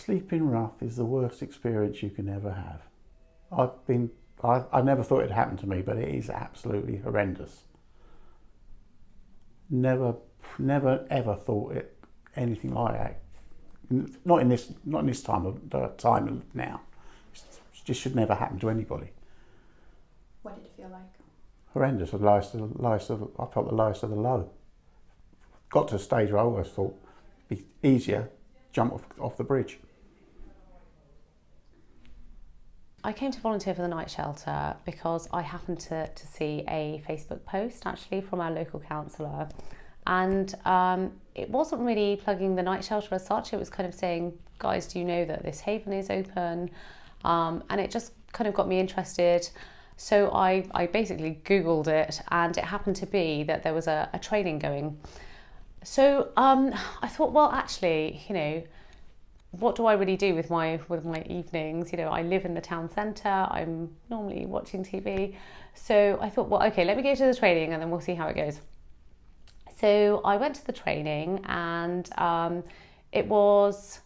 Sleeping rough is the worst experience you can ever have. I never thought it happened to me, but it is absolutely horrendous. Never ever thought it anything like that. Not in this time now. It just should never happen to anybody. What did it feel like? Horrendous. I felt the lowest of the low. Got to a stage where I always thought it'd be easier jump off the bridge. I came to volunteer for the night shelter because I happened to see a Facebook post actually from our local counsellor, and it wasn't really plugging the night shelter as such. It was kind of saying, guys, do you know that this haven is open? And it just kind of got me interested. So I basically Googled it, and it happened to be that there was a training going. So I thought, well, actually, what do I really do with my evenings? I live in the town centre. I'm normally watching TV. So I thought, well, okay, let me go to the training and then we'll see how it goes. So I went to the training, and it was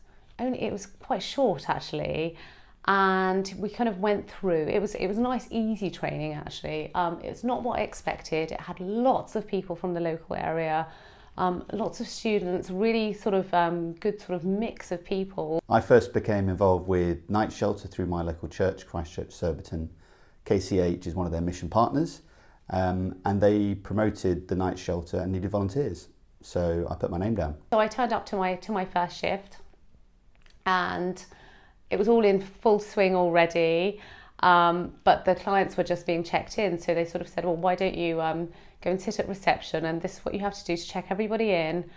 quite short actually. And we kind of went through, it was a nice easy training actually. It's not what I expected. It had lots of people from the local area, lots of students, really sort of good sort of mix of people. I first became involved with night shelter through my local church, Christchurch Surbiton. KCAH is one of their mission partners, and they promoted the night shelter and needed volunteers. So I put my name down. So I turned up to my first shift, and it was all in full swing already, but the clients were just being checked in. So they sort of said, well, why don't you go and sit at reception, and this is what you have to do to check everybody in.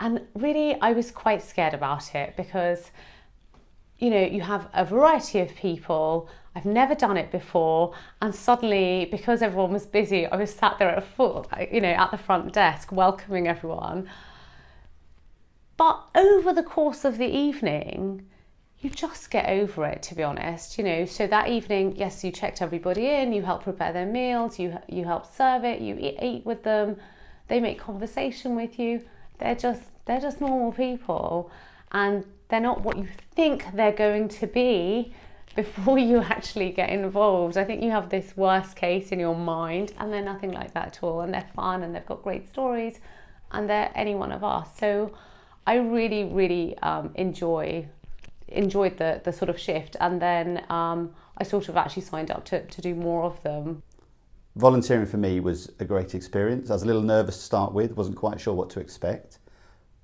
And really, I was quite scared about it because, you have a variety of people. I've never done it before, and suddenly, because everyone was busy, I was sat there at the front desk welcoming everyone. But over the course of the evening, you just get over it, to be honest. So that evening, yes, you checked everybody in, you help prepare their meals, you help serve it, you eat with them, they make conversation with you. They're just normal people, and they're not what you think they're going to be before you actually get involved. I think you have this worst case in your mind, and they're nothing like that at all, and they're fun, and they've got great stories, and they're any one of us. So I really, really enjoyed the sort of shift, and then I sort of actually signed up to do more of them. Volunteering for me was a great experience. I was a little nervous to start with, wasn't quite sure what to expect,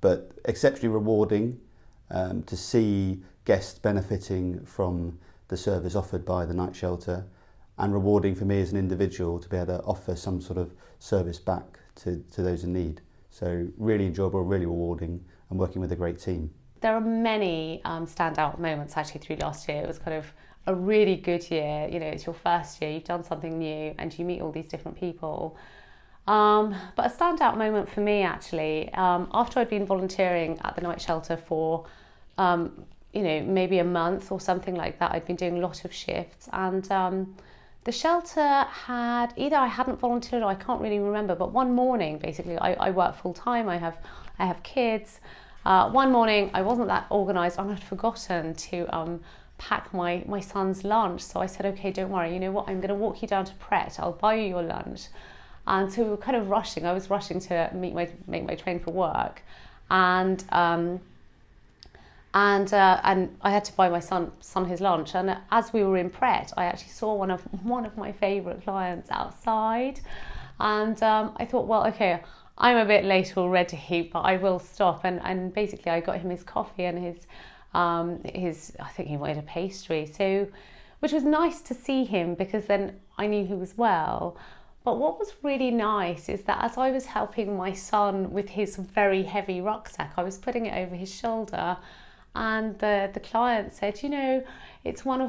but exceptionally rewarding to see guests benefiting from the service offered by the night shelter, and rewarding for me as an individual to be able to offer some sort of service back to those in need. So really enjoyable, really rewarding, and working with a great team. There are many standout moments actually through last year. It was kind of a really good year. It's your first year, you've done something new, and you meet all these different people. But a standout moment for me actually, after I'd been volunteering at the night shelter for maybe a month or something like that, I'd been doing a lot of shifts, and the shelter had, either I hadn't volunteered or I can't really remember, but one morning basically, I work full time, I have kids. One morning I wasn't that organised, and I'd forgotten to pack my son's lunch. So I said, okay, don't worry, you know what, I'm going to walk you down to Pret, I'll buy you your lunch. And so we were kind of rushing. I was rushing to make my train for work, and I had to buy my son his lunch. And as we were in Pret, I actually saw one of my favourite clients outside, and I thought, well, okay, I'm a bit late already, but I will stop. And basically, I got him his coffee and his I think he wanted a pastry. So, which was nice to see him, because then I knew he was well. But what was really nice is that as I was helping my son with his very heavy rucksack, I was putting it over his shoulder, and the client said, it was one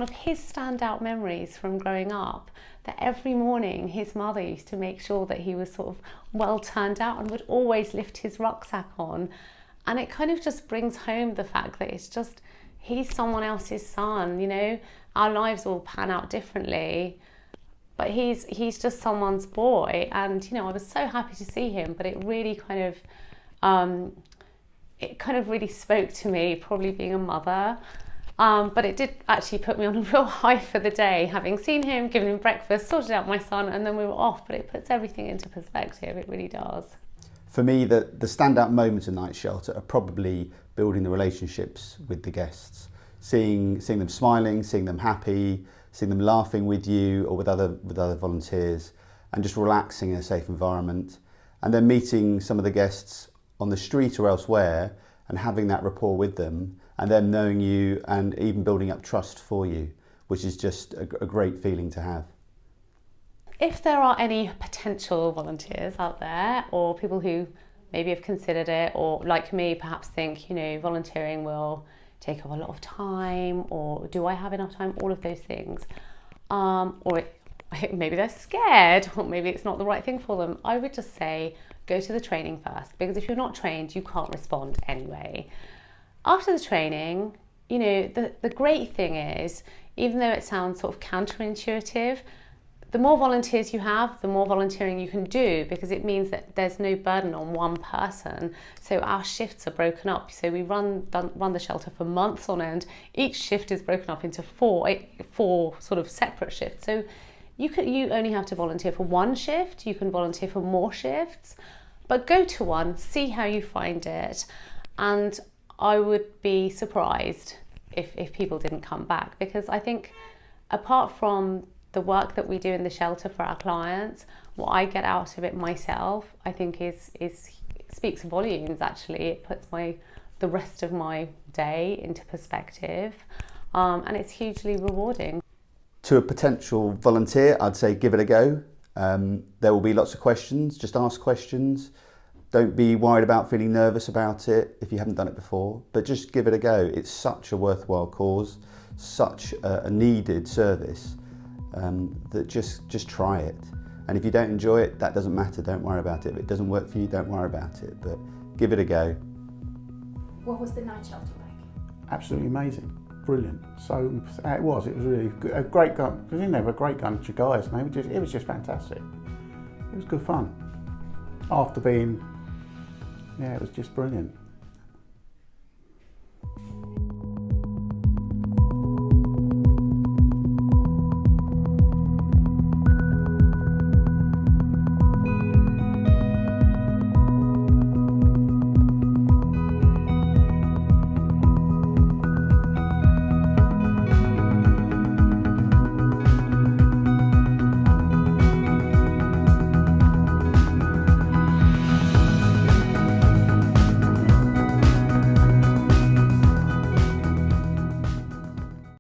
of his standout memories from growing up, that every morning his mother used to make sure that he was sort of well turned out and would always lift his rucksack on. And it kind of just brings home the fact that it's just, he's someone else's son, our lives all pan out differently, but he's just someone's boy. And I was so happy to see him, but it really kind of it kind of really spoke to me, probably being a mother. But it did actually put me on a real high for the day, having seen him, given him breakfast, sorted out my son, and then we were off. But it puts everything into perspective, it really does. For me, the standout moments in night shelter are probably building the relationships with the guests, seeing them smiling, seeing them happy, seeing them laughing with you or with other volunteers, and just relaxing in a safe environment. And then meeting some of the guests on the street or elsewhere and having that rapport with them, and them knowing you and even building up trust for you, which is just a great feeling to have. If there are any potential volunteers out there, or people who maybe have considered it, or like me perhaps think, volunteering will take up a lot of time, or do I have enough time, all of those things, or maybe they're scared, or maybe it's not the right thing for them, I would just say go to the training first, because if you're not trained, you can't respond anyway. After the training, the great thing is, even though it sounds sort of counterintuitive, the more volunteers you have, the more volunteering you can do, because it means that there's no burden on one person. So our shifts are broken up. So we run the shelter for months on end. Each shift is broken up into four sort of separate shifts. So you only have to volunteer for one shift. You can volunteer for more shifts, but go to one, see how you find it. And I would be surprised if people didn't come back, because I think apart from the work that we do in the shelter for our clients, what I get out of it myself, I think is speaks volumes. Actually, it puts the rest of my day into perspective, and it's hugely rewarding. To a potential volunteer, I'd say give it a go. There will be lots of questions. Just ask questions. Don't be worried about feeling nervous about it if you haven't done it before, but just give it a go. It's such a worthwhile cause, such a needed service, that just try it. And if you don't enjoy it, that doesn't matter, don't worry about it. If it doesn't work for you, don't worry about it, but give it a go. What was the night shelter like? Absolutely amazing, brilliant. So it was really good, a great gun. We didn't have a great bunch of guys, and it was just fantastic. It was good fun. After being, it was just brilliant.